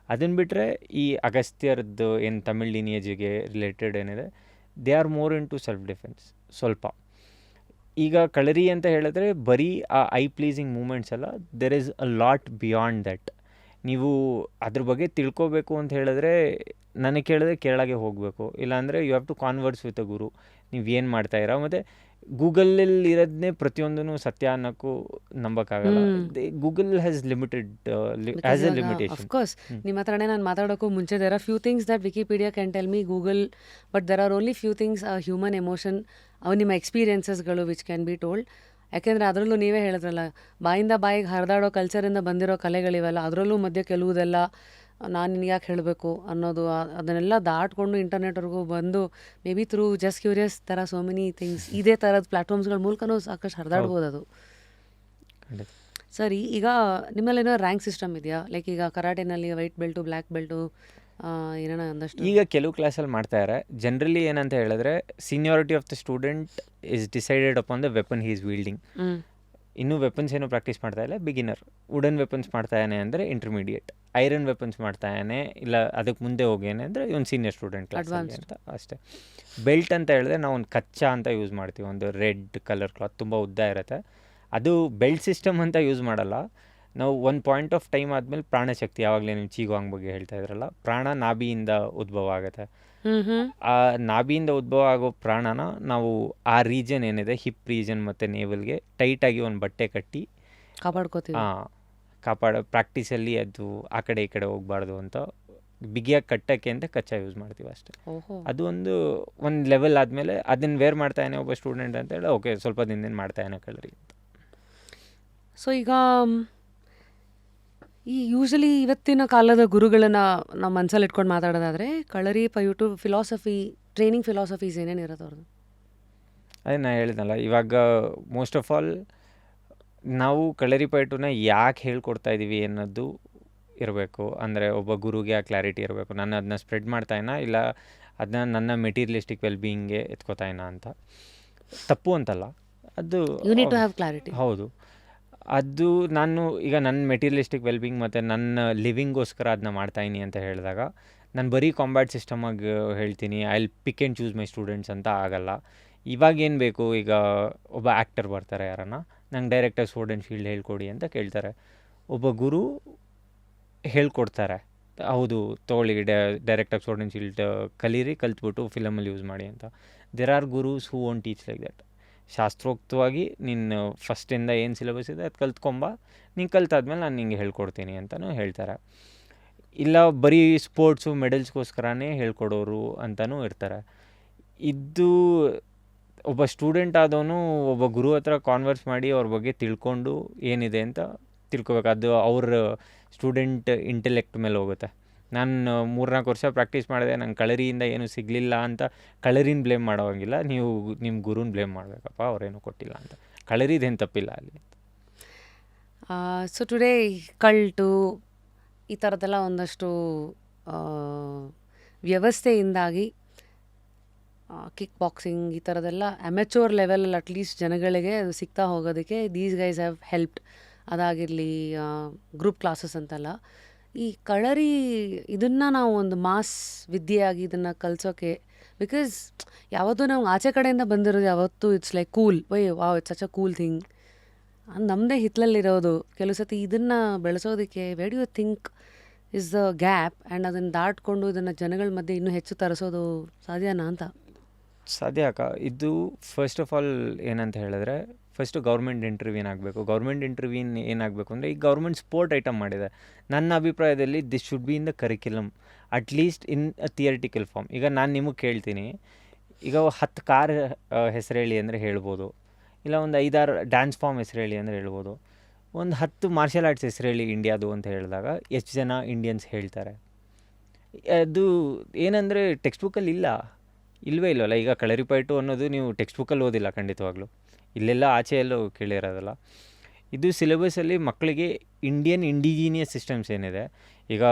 ಅದನ್ನು ಬಿಟ್ಟರೆ ಈ ಅಗಸ್ತ್ಯರದ್ದು ಏನು ತಮಿಳ್ ಲಿನಿಯೇಜಿಗೆ ರಿಲೇಟೆಡ್ ಏನಿದೆ, they are more into self defense ಸ್ವಲ್ಪ. ಈಗ ಕಳರಿ ಅಂತ ಹೇಳಿದ್ರೆ ಬರೀ ಆ ಐ ಪ್ಲೀಸಿಂಗ್ ಮೂಮೆಂಟ್ಸ್ ಅಲ್ಲ, there is a lot beyond that. ನೀವು ಅದ್ರ ಬಗ್ಗೆ ತಿಳ್ಕೊಬೇಕು ಅಂತ ಹೇಳಿದ್ರೆ ನನಗೆ ಕೇಳಿದ್ರೆ ಕೇರಳಗೆ ಹೋಗಬೇಕು, ಇಲ್ಲಾಂದರೆ you have to converse with a guru. ನೀವು ಏನು ಮಾಡ್ತಾಯಿರೋ, ಮತ್ತು ಗೂಗಲಲ್ಲಿ ಇರೋದನ್ನೇ ಪ್ರತಿಯೊಂದೂ ಸತ್ಯ ಅನ್ನೋಕ್ಕೂ ನಂಬೋಕ್ಕಾಗಲ್ಲ. Google has limited as a limitation. Of course ನಿಮ್ಮ ಹತ್ರನೇ ನಾನು ಮಾತಾಡೋಕ್ಕೂ ಮುಂಚೆ there are few things that Wikipedia can tell me, Google, but there are only few things human emotion, ಅವು ನಿಮ್ಮ ಎಕ್ಸ್ಪೀರಿಯನ್ಸಸ್ಗಳು ವಿಚ್ ಕ್ಯಾನ್ ಬಿ ಟೋಲ್ಡ್. ಯಾಕೆಂದರೆ ಅದರಲ್ಲೂ ನೀವೇ ಹೇಳಿದ್ರಲ್ಲ, ಬಾಯಿಂದ ಬಾಯಿಗೆ ಹರಿದಾಡೋ ಕಲ್ಚರಿಂದ ಬಂದಿರೋ ಕಲೆಗಳಿವೆಲ್ಲ, ಅದರಲ್ಲೂ ಮಧ್ಯೆ ಕೆಲವುದೆಲ್ಲ ನಾನು ನಿನಗೆ ಯಾಕೆ ಹೇಳಬೇಕು ಅನ್ನೋದು, ಅದನ್ನೆಲ್ಲ ದಾಟ್ಕೊಂಡು ಇಂಟರ್ನೆಟ್ವರೆಗೂ ಬಂದು maybe through just curious ಥರ ಸೋ ಮೆನಿ ಥಿಂಗ್ಸ್ ಇದೇ ಥರದ ಪ್ಲ್ಯಾಟ್ಫಾರ್ಮ್ಸ್ಗಳ ಮೂಲಕನೂ ಸಾಕಷ್ಟು ಹರಿದಾಡ್ಬೋದು ಅದು. ಸರಿ, ಈಗ ನಿಮ್ಮಲ್ಲೇನೋ ರ್ಯಾಂಕ್ ಸಿಸ್ಟಮ್ ಇದೆಯಾ? ಲೈಕ್ ಈಗ ಕರಾಟೆನಲ್ಲಿ ವೈಟ್ ಬೆಲ್ಟು, ಬ್ಲ್ಯಾಕ್ ಬೆಲ್ಟು, ಏನೇನೋ ಒಂದಷ್ಟು ಈಗ ಕೆಲವು ಕ್ಲಾಸಲ್ಲಿ ಮಾಡ್ತಾಯಿದ್ದಾರೆ. ಜನರಲಿ ಏನಂತ ಹೇಳಿದ್ರೆ seniority of the student is decided upon the weapon he is wielding. ಇನ್ನೂ ವೆಪನ್ಸ್ ಏನೂ ಪ್ರಾಕ್ಟೀಸ್ ಮಾಡ್ತಾ ಇಲ್ಲ, ಬಿಗಿನರ್. ವುಡನ್ ವೆಪನ್ಸ್ ಮಾಡ್ತಾಯಾನೆ ಅಂದರೆ ಇಂಟರ್ಮೀಡಿಯೇಟ್, ಐರನ್ ವೆಪನ್ಸ್ ಮಾಡ್ತಾಯಾನೆ ಇಲ್ಲ ಅದಕ್ಕೆ ಮುಂದೆ ಹೋಗೇನೆ ಅಂದರೆ ಇವನು ಸೀನಿಯರ್ ಸ್ಟೂಡೆಂಟ್ ಕ್ಲಾಸಲ್ಲಿ ಅಂತ ಅಷ್ಟೇ. ಬೆಲ್ಟ್ ಅಂತ ಹೇಳಿದ್ರೆ ನಾವು ಒಂದು ಕಚ್ಚಾ ಅಂತ ಯೂಸ್ ಮಾಡ್ತೀವಿ, ಒಂದು ರೆಡ್ ಕಲರ್ ಕ್ಲಾತ್ ತುಂಬ ಉದ್ದ ಇರುತ್ತೆ. ಅದು ಬೆಲ್ಟ್ ಸಿಸ್ಟಮ್ ಅಂತ ಯೂಸ್ ಮಾಡಲ್ಲ ನಾವು. ಒಂದು ಪಾಯಿಂಟ್ ಆಫ್ ಟೈಮ್ ಆದಮೇಲೆ ಪ್ರಾಣಶಕ್ತಿ, ಯಾವಾಗಲೇ ನೀವು ಚೀಗೋಂಗ್ ಬಗ್ಗೆ ಹೇಳ್ತಾ ಇದ್ರಲ್ಲ, ಪ್ರಾಣ ನಾಭಿಯಿಂದ ಉದ್ಭವ ಆಗುತ್ತೆ. ಆ ನಾಭಿಯಿಂದ ಉದ್ಭವ ಆಗೋ ಪ್ರಾಣನ ನಾವು ಆ ರೀಜನ್ ಏನಿದೆ, ಹಿಪ್ ರೀಜನ್ ಮತ್ತು ನೇವಲ್ಗೆ ಟೈಟಾಗಿ ಒಂದು ಬಟ್ಟೆ ಕಟ್ಟಿ ಕಾಪಾಡ್ಕೋತೀವಿ. ಪ್ರಾಕ್ಟೀಸಲ್ಲಿ ಅದು ಆ ಕಡೆ ಈ ಕಡೆ ಹೋಗಬಾರ್ದು ಅಂತ ಬಿಗಿಯಾಗಿ ಕಟ್ಟಕ್ಕೆ ಅಂತ ಕಚ್ಚಾ ಯೂಸ್ ಮಾಡ್ತೀವಿ ಅಷ್ಟೇ. ಅದು ಒಂದು ಲೆವೆಲ್ ಆದಮೇಲೆ ಅದನ್ನು ವೇರ್ ಮಾಡ್ತಾನೆ ಒಬ್ಬ ಸ್ಟೂಡೆಂಟ್ ಅಂತ ಹೇಳಿ ಓಕೆ ಸ್ವಲ್ಪ ದಿನದಿಂದ ಮಾಡ್ತಾನೆ ಕಳರಿ ಅಂತ. ಸೊ ಈಗ ಈ ಯೂಶಲಿ ಇವತ್ತಿನ ಕಾಲದ ಗುರುಗಳನ್ನು ನಾವು ಮನಸ್ಸಲ್ಲಿ ಇಟ್ಕೊಂಡು ಮಾತಾಡೋದಾದರೆ ಕಳರಿ ಪೈಟು ಫಿಲಾಸಫಿ, ಟ್ರೈನಿಂಗ್ ಫಿಲಾಸಫೀಸ್ ಏನೇನಿರೋದು ಅವ್ರದ್ದು? ಅದೇ ನಾನು ಹೇಳಿದ್ನಲ್ಲ, ಇವಾಗ ಮೋಸ್ಟ್ ಆಫ್ ಆಲ್ ನಾವು ಕಳರಿ ಪೈಟುನ ಯಾಕೆ ಹೇಳ್ಕೊಡ್ತಾ ಇದ್ದೀವಿ ಅನ್ನೋದು ಇರಬೇಕು. ಅಂದರೆ ಒಬ್ಬ ಗುರುಗೆ ಆ ಕ್ಲಾರಿಟಿ ಇರಬೇಕು, ನಾನು ಅದನ್ನ ಸ್ಪ್ರೆಡ್ ಮಾಡ್ತಾಯಿನ ಇಲ್ಲ ಅದನ್ನ ನನ್ನ ಮೆಟೀರಿಯಲಿಸ್ಟಿಕ್ ವೆಲ್ಬೀಯಿಂಗ್ಗೆ ಎತ್ಕೋತಾಯಿನ ಅಂತ. ತಪ್ಪು ಅಂತಲ್ಲ, ಅದು you need to have clarity. ಹೌದು, ಅದು ನಾನು ಈಗ ನನ್ನ ಮೆಟೀರಿಯಲಿಸ್ಟಿಕ್ ವೆಲ್ಬೀಯಿಂಗ್ ಮತ್ತು ನನ್ನ ಲಿವಿಂಗೋಸ್ಕರ ಅದನ್ನ ಮಾಡ್ತಾಯಿನಿ ಅಂತ ಹೇಳಿದಾಗ ನಾನು ಬರೀ ಕಾಂಬ್ಯಾಟ್ ಸಿಸ್ಟಮಾಗಿ ಹೇಳ್ತೀನಿ I will pick and choose my students ಅಂತ ಆಗಲ್ಲ. ಇವಾಗೇನು ಬೇಕು, ಈಗ ಒಬ್ಬ ಆ್ಯಕ್ಟರ್ ಬರ್ತಾರೆ, ಯಾರನ್ನ ನಂಗೆ ಡೈರೆಕ್ಟಾಗಿ ಸ್ವೋರ್ಡ್ ಆ್ಯಂಡ್ ಶೀಲ್ಡ್ ಹೇಳ್ಕೊಡಿ ಅಂತ ಕೇಳ್ತಾರೆ. ಒಬ್ಬ ಗುರು ಹೇಳ್ಕೊಡ್ತಾರೆ, ಹೌದು ತೊಗೊಳ್ಳಿ ಡೈರೆಕ್ಟಾಗಿ ಸ್ವೋರ್ಡ್ ಆ್ಯಂಡ್ ಶೀಲ್ಡ್ ಕಲೀರಿ, ಕಲ್ತ್ಬಿಟ್ಟು ಫಿಲಮಲ್ಲಿ ಯೂಸ್ ಮಾಡಿ ಅಂತ. There are gurus who won't teach like that. ಶಾಸ್ತ್ರೋಕ್ತವಾಗಿ ನೀನು ಫಸ್ಟಿಂದ ಏನು ಸಿಲೆಬಸ್ ಇದೆ ಅದು ಕಲ್ತ್ಕೊಂಬ, ನೀನು ಕಲ್ತಾದ್ಮೇಲೆ ನಾನು ನಿಂಗೆ ಹೇಳ್ಕೊಡ್ತೀನಿ ಅಂತಲೂ ಹೇಳ್ತಾರೆ. ಇಲ್ಲ ಬರೀ ಸ್ಪೋರ್ಟ್ಸು ಮೆಡಲ್ಸ್ಗೋಸ್ಕರನೇ ಹೇಳ್ಕೊಡೋರು ಅಂತಲೂ ಇರ್ತಾರೆ. ಇದು ಒಬ್ಬ ಸ್ಟೂಡೆಂಟ್ ಆದವನು ಒಬ್ಬ ಗುರು ಹತ್ರ ಕಾನ್ವರ್ಸ್ ಮಾಡಿ ಅವ್ರ ಬಗ್ಗೆ ತಿಳ್ಕೊಂಡು ಏನಿದೆ ಅಂತ ತಿಳ್ಕೊಬೇಕು. ಅದು ಅವ್ರ ಸ್ಟೂಡೆಂಟ್ ಇಂಟೆಲೆಕ್ಟ್ ಮೇಲೆ ಹೋಗುತ್ತೆ. ನಾನು 3-4 ವರ್ಷ ಪ್ರಾಕ್ಟೀಸ್ ಮಾಡಿದೆ, ನಂಗೆ ಕಳರಿಯಿಂದ ಏನೂ ಸಿಗಲಿಲ್ಲ ಅಂತ ಕಳರಿನ ಬ್ಲೇಮ್ ಮಾಡೋವಂಗಿಲ್ಲ, ನೀವು ನಿಮ್ಮ ಗುರುನ ಬ್ಲೇಮ್ ಮಾಡಬೇಕಪ್ಪ, ಅವ್ರೇನು ಕೊಟ್ಟಿಲ್ಲ ಅಂತ. ಕಳರಿದೇನು ತಪ್ಪಿಲ್ಲ ಅಲ್ಲಿ. ಸೊ ಟುಡೇ ಕಲ್ಟು ಈ ಥರದ್ದೆಲ್ಲ ಒಂದಷ್ಟು ವ್ಯವಸ್ಥೆಯಿಂದಾಗಿ ಕಿಕ್ ಬಾಕ್ಸಿಂಗ್ ಈ ಥರದ್ದೆಲ್ಲ ಅಮೆಚೂರ್ ಲೆವೆಲಲ್ಲಿ ಅಟ್ಲೀಸ್ಟ್ ಜನಗಳಿಗೆ ಅದು ಸಿಗ್ತಾ ಹೋಗೋದಕ್ಕೆ ದೀಸ್ ಗೈಸ್ ಹ್ಯಾವ್ ಹೆಲ್ಪ್ಡ್. ಅದಾಗಿರಲಿ ಗ್ರೂಪ್ ಕ್ಲಾಸಸ್ ಅಂತಲ್ಲ, ಈ ಕಳರಿ ಇದನ್ನು ನಾವು ಒಂದು ಮಾಸ್ ವಿದ್ಯೆಯಾಗಿ ಇದನ್ನು ಕಲಿಸೋಕ್ಕೆ, ಬಿಕಾಸ್ ಯಾವತ್ತೂ ನಾವು ಆಚೆ ಕಡೆಯಿಂದ ಬಂದಿರೋದು ಯಾವತ್ತೂ it's like cool, why wow it's such a cool thing. ನಮ್ಮದೇ ಹಿತ್ತಲಲ್ಲಿರೋದು. ಕೆಲವು ಸತಿ ಇದನ್ನು ಬೆಳೆಸೋದಕ್ಕೆ where do you think is the gap and ಅದನ್ನು ದಾಟ್ಕೊಂಡು ಇದನ್ನು ಜನಗಳ ಮಧ್ಯೆ ಇನ್ನೂ ಹೆಚ್ಚು ತರಿಸೋದು ಸಾಧ್ಯನಾ ಅಂತ? ಸಾಧ್ಯ ಅಕ್ಕ. ಇದು ಫಸ್ಟ್ ಆಫ್ ಆಲ್ ಏನಂತ ಹೇಳಿದ್ರೆ, ಫಸ್ಟು ಗೌರ್ಮೆಂಟ್ ಇಂಟರ್ವ್ಯೂನ್ ಆಗಬೇಕು. ಗೌರ್ಮೆಂಟ್ ಇಂಟರ್ವ್ಯೂನ್ ಏನಾಗಬೇಕು ಅಂದರೆ, ಈಗ ಗೌರ್ಮೆಂಟ್ ಸ್ಪೋರ್ಟ್ ಐಟಮ್ ಮಾಡಿದೆ. ನನ್ನ ಅಭಿಪ್ರಾಯದಲ್ಲಿ this should be in the curriculum, at least in a theoretical form. ಈಗ ನಾನು ನಿಮಗೆ ಕೇಳ್ತೀನಿ, ಈಗ 10 ಕಾರ್ ಹೆಸರು ಹೇಳಿ ಅಂದರೆ ಹೇಳ್ಬೋದು, ಇಲ್ಲ ಒಂದು 5-6 ಡ್ಯಾನ್ಸ್ ಫಾರ್ಮ್ ಹೆಸರು ಹೇಳಿ ಅಂದರೆ ಹೇಳ್ಬೋದು, ಒಂದು 10 ಮಾರ್ಷಲ್ ಆರ್ಟ್ಸ್ ಹೆಸರು ಹೇಳಿ ಇಂಡಿಯಾದು ಅಂತ ಹೇಳಿದಾಗ ಎಷ್ಟು ಜನ ಇಂಡಿಯನ್ಸ್ ಹೇಳ್ತಾರೆ? ಅದು ಏನಂದರೆ ಟೆಕ್ಸ್ಟ್ ಬುಕ್ಕಲ್ಲಿ ಇಲ್ಲವೇ ಇಲ್ಲವಲ್ಲ. ಈಗ ಕಳರಿಪಯಟು ಅನ್ನೋದು ನೀವು ಟೆಕ್ಸ್ಟ್ ಬುಕ್ಕಲ್ಲಿ ಓದಿಲ್ಲ ಖಂಡಿತವಾಗ್ಲೂ, ಇಲ್ಲೆಲ್ಲ ಆಚೆ ಎಲ್ಲೋ ಕೇಳಿರೋದಲ್ಲ. ಇದು ಸಿಲೆಬಸಲ್ಲಿ ಮಕ್ಕಳಿಗೆ ಇಂಡಿಯನ್ ಇಂಡಿಜಿನಿಯಸ್ ಸಿಸ್ಟಮ್ಸ್ ಏನಿದೆ, ಈಗ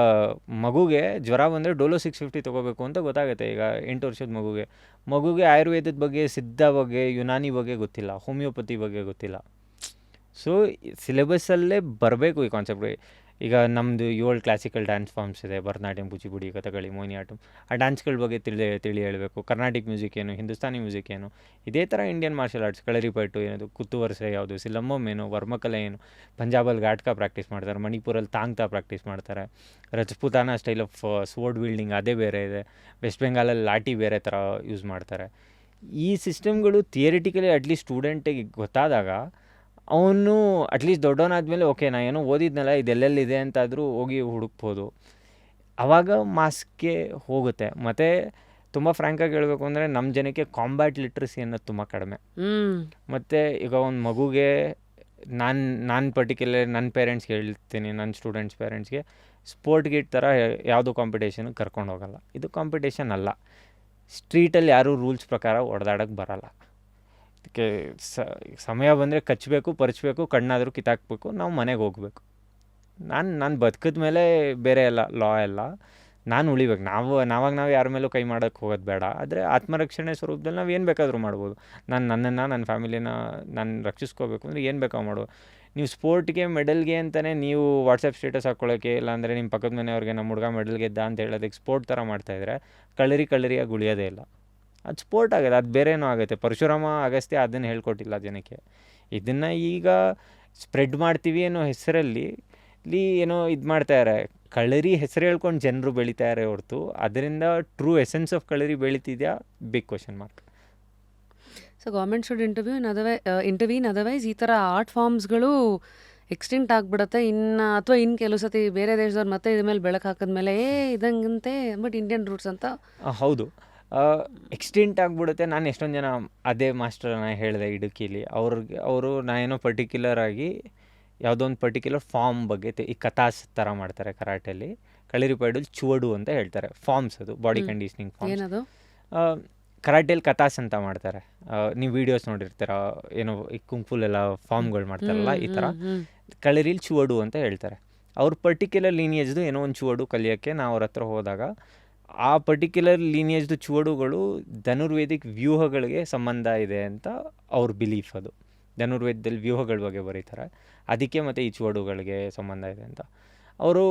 ಮಗುಗೆ ಜ್ವರ ಬಂದರೆ ಡೋಲೋ 650 ತೊಗೋಬೇಕು ಅಂತ ಗೊತ್ತಾಗುತ್ತೆ. ಈಗ 8 ವರ್ಷದ ಮಗುಗೆ ಆಯುರ್ವೇದದ ಬಗ್ಗೆ, ಸಿದ್ಧ ಬಗ್ಗೆ, ಯುನಾನಿ ಬಗ್ಗೆ ಗೊತ್ತಿಲ್ಲ, ಹೋಮಿಯೋಪತಿ ಬಗ್ಗೆ ಗೊತ್ತಿಲ್ಲ. ಸೊ ಸಿಲೆಬಸ್ಸಲ್ಲೇ ಬರಬೇಕು ಈ ಕಾನ್ಸೆಪ್ಟ್. ಈಗ ನಮ್ಮದು 7 ಕ್ಲಾಸಿಕಲ್ ಡ್ಯಾನ್ಸ್ ಫಾರ್ಮ್ಸ್ ಇದೆ, ಭರತನಾಟ್ಯಂ, ಕೂಚಿಪುಡಿ, ಕಥಕಳಿ, ಮೋಹಿನಿಯಾಟ್ಟಂ. ಆ ಡ್ಯಾನ್ಸ್ಗಳ ಬಗ್ಗೆ ತಿಳಿ ಹೇಳಬೇಕು. ಕರ್ನಾಟಿಕ್ ಮ್ಯೂಸಿಕ್ ಏನು, ಹಿಂದೂಸ್ತಾನಿ ಮ್ಯೂಸಿಕ್ ಏನು, ಇದೇ ಥರ ಇಂಡಿಯನ್ ಮಾರ್ಷಲ್ ಆರ್ಟ್ಸ್, ಕಳರಿಪಯಟು ಏನದು, ಕುತ್ತುವರ್ಸೆ ಯಾವುದು, ಸಿಲಂಬಮ್ ಏನು, ವರ್ಮಕಲೆ ಏನು, ಪಂಜಾಬಲ್ಲಿ ಘಾಟ್ಕಾ ಪ್ರಾಕ್ಟೀಸ್ ಮಾಡ್ತಾರೆ, ಮಣಿಪುರಲ್ಲಿ ತಾಂಗ್ತಾ ಪ್ರಾಕ್ಟೀಸ್ ಮಾಡ್ತಾರೆ, ರಜಪೂತಾನ ಸ್ಟೈಲ್ ಆಫ್ ಸ್ವೋರ್ಡ್ ವೀಲ್ಡಿಂಗ್ ಅದೇ ಬೇರೆ ಇದೆ, ವೆಸ್ಟ್ ಬೆಂಗಾಲಲ್ಲಿ ಲಾಠಿ ಬೇರೆ ಥರ ಯೂಸ್ ಮಾಡ್ತಾರೆ. ಈ ಸಿಸ್ಟಮ್ಗಳು ಥಿಯರಿಟಿಕಲಿ ಅಟ್ಲೀಸ್ಟ್ ಸ್ಟೂಡೆಂಟಿಗೆ ಗೊತ್ತಾದಾಗ ಅವನು ಅಟ್ಲೀಸ್ಟ್ ದೊಡ್ಡವನಾದ್ಮೇಲೆ ಓಕೆ ನಾ ಏನೋ ಓದಿದ್ನಲ್ಲ ಇದೆಲ್ಲೆಲ್ಲಿದೆ ಅಂತಾದರೂ ಹೋಗಿ ಹುಡುಕ್ಬೋದು. ಆವಾಗ ಮಾಸ್ಗೆ ಹೋಗುತ್ತೆ. ಮತ್ತು ತುಂಬ ಫ್ರ್ಯಾಂಕಾಗಿ ಹೇಳಬೇಕು ಅಂದರೆ ನಮ್ಮ ಜನಕ್ಕೆ ಕಾಂಬ್ಯಾಟ್ ಲಿಟ್ರಸಿ ಅನ್ನೋದು ತುಂಬ ಕಡಿಮೆ. ಮತ್ತು ಈಗ ಒಂದು ಮಗುಗೆ ನಾನು ಪರ್ಟಿಕ್ಯುಲರ್ ನನ್ನ ಪೇರೆಂಟ್ಸ್ಗೆ ಹೇಳ್ತೀನಿ, ನನ್ನ ಸ್ಟೂಡೆಂಟ್ಸ್ ಪೇರೆಂಟ್ಸ್ಗೆ ಸ್ಪೋರ್ಟ್ ಗಿಟ್ ಥರ ಯಾವುದೋ ಕಾಂಪಿಟೇಷನ್ಗೆ ಕರ್ಕೊಂಡು ಹೋಗಲ್ಲ. ಇದು ಕಾಂಪಿಟೇಷನ್ ಅಲ್ಲ. ಸ್ಟ್ರೀಟಲ್ಲಿ ಯಾರೂ ರೂಲ್ಸ್ ಪ್ರಕಾರ ಹೊಡೆದಾಡೋಕ್ಕೆ ಬರಲ್ಲ. ಅದಕ್ಕೆ ಸಮಯ ಬಂದರೆ ಕಚ್ಚಬೇಕು, ಪರಚಬೇಕು, ಕಣ್ಣಾದರೂ ಕಿತ್ತಾಕ್ಬೇಕು, ನಾವು ಮನೆಗೆ ಹೋಗಬೇಕು. ನಾನು ಬದುಕಿದ ಮೇಲೆ ಬೇರೆ ಎಲ್ಲ ಲಾ ಎಲ್ಲ ನಾನು ಉಳಿಬೇಕು. ನಾವು ಯಾರ ಮೇಲೂ ಕೈ ಮಾಡೋಕ್ಕೆ ಹೋಗೋದು ಬೇಡ. ಆದರೆ ಆತ್ಮರಕ್ಷಣೆ ಸ್ವರೂಪದಲ್ಲಿ ನಾವು ಏನು ಬೇಕಾದರೂ ಮಾಡ್ಬೋದು. ನನ್ನನ್ನು ನನ್ನ ಫ್ಯಾಮಿಲಿನ ನಾನು ರಕ್ಷಿಸ್ಕೋಬೇಕು ಅಂದರೆ ಏನು ಬೇಕಾದ್ರೂ ಮಾಡ್ಬೋದು. ನೀವು ಸ್ಪೋರ್ಟ್ಗೆ ಮೆಡಲ್ಗೆ ಅಂತಲೇ ನೀವು ವಾಟ್ಸಪ್ ಸ್ಟೇಟಸ್ ಹಾಕ್ಕೊಳ್ಳೋಕ್ಕೆ, ಇಲ್ಲಾಂದರೆ ನಿಮ್ಮ ಪಕ್ಕದ ಮನೆಯವ್ರಿಗೆ ನಮ್ಮ ಹುಡುಗ ಮೆಡಲ್ ಗೆದ್ದ ಅಂತ ಹೇಳೋದಕ್ಕೆ ಸ್ಪೋರ್ಟ್ ಥರ ಮಾಡ್ತಾಯಿದ್ರೆ ಕಳ್ಳರಿಯಾಗಿ ಉಳಿಯೋದೇ ಇಲ್ಲ. ಅದು ಸ್ಪೋರ್ಟ್ ಆಗುತ್ತೆ, ಅದು ಬೇರೆನೂ ಆಗುತ್ತೆ. ಪರಶುರಾಮ ಅಗಸ್ತ್ಯ ಅದನ್ನು ಹೇಳ್ಕೊಟ್ಟಿಲ್ಲ ಜನಕ್ಕೆ. ಇದನ್ನು ಈಗ ಸ್ಪ್ರೆಡ್ ಮಾಡ್ತೀವಿ ಅನ್ನೋ ಹೆಸರಲ್ಲಿ ಏನೋ ಇದು ಮಾಡ್ತಾಯಿದ್ದಾರೆ. ಕಳರಿ ಹೆಸರು ಹೇಳ್ಕೊಂಡು ಜನರು ಬೆಳೀತಾರೆ ಹೊರತು ಅದರಿಂದ ಟ್ರೂ ಎಸೆನ್ಸ್ ಆಫ್ ಕಳರಿ ಬೆಳೀತಿದೆಯಾ, big question mark. So government should intervene otherwise ಈ ಥರ ಆರ್ಟ್ ಫಾರ್ಮ್ಸ್ಗಳು ಎಕ್ಸ್ಟಿಂಕ್ಟ್ ಆಗಿಬಿಡುತ್ತೆ. ಅಥವಾ ಕೆಲವು ಸತಿ ಬೇರೆ ದೇಶದವ್ರು ಮತ್ತೆ ಇದ್ರ ಮೇಲೆ ಬೆಳಕು ಹಾಕಿದ್ಮೇಲೆ ಇದಂಗಂತೆ ಬಟ್ ಇಂಡಿಯನ್ ರೂಟ್ಸ್ ಅಂತ. ಹೌದು, ಎಕ್ಸ್ಟಿಂಟ್ ಆಗಿಬಿಡುತ್ತೆ. ನಾನು ಎಷ್ಟೊಂದು ಜನ ಅದೇ ಮಾಸ್ಟರ್ನ ಹೇಳಿದೆ ಇಡುಕಿಲಿ, ಅವರು ನಾನೇನೋ ಪರ್ಟಿಕ್ಯುಲರ್ ಆಗಿ ಯಾವುದೋ ಒಂದು ಪರ್ಟಿಕ್ಯುಲರ್ ಫಾರ್ಮ್ ಬಗ್ಗೆ ಈ ಕಥಾಸ್ ಥರ ಮಾಡ್ತಾರೆ ಕರಾಟೆಯಲ್ಲಿ. ಕಳರಿಪಯಟಲ್ಲಿ ಚುವಡು ಅಂತ ಹೇಳ್ತಾರೆ. ಫಾರ್ಮ್ಸ್ ಅದು ಬಾಡಿ ಕಂಡೀಷನಿಂಗ್ ಫಾರ್ಮ್ಸ್. ಏನದು? ಕರಾಟೆಯಲ್ಲಿ ಕಥಾಸ್ ಅಂತ ಮಾಡ್ತಾರೆ. ನೀವು ವೀಡಿಯೋಸ್ ನೋಡಿರ್ತೀರ, ಏನೋ ಈ ಕುಂಫುಲೆಲ್ಲ ಫಾರ್ಮ್ಗಳು ಮಾಡ್ತಾರಲ್ಲ ಈ ಥರ. ಕಳರಿಲಿ ಚುವಡು ಅಂತ ಹೇಳ್ತಾರೆ. ಅವ್ರ ಪರ್ಟಿಕ್ಯುಲರ್ ಲೀನಿಯೇಜ್ದು ಏನೋ ಒಂದು ಚುವಡು ಕಲಿಯೋಕ್ಕೆ ನಾವು ಅವ್ರ ಹತ್ರ ಹೋದಾಗ ಆ ಪರ್ಟಿಕ್ಯುಲರ್ ಲೀನಿಯೇಜ್ದು ಚುವಡುಗಳು ಧನುರ್ವೇದಿಕ್ ವ್ಯೂಹಗಳಿಗೆ ಸಂಬಂಧ ಇದೆ ಅಂತ ಅವ್ರ ಬಿಲೀಫ್. ಅದು ಧನುರ್ವೇದದಲ್ಲಿ ವ್ಯೂಹಗಳ ಬಗ್ಗೆ ಬರೀತಾರೆ, ಅದಕ್ಕೆ ಮತ್ತು ಈ ಚುವಡುಗಳಿಗೆ ಸಂಬಂಧ ಇದೆ ಅಂತ. ಅವರು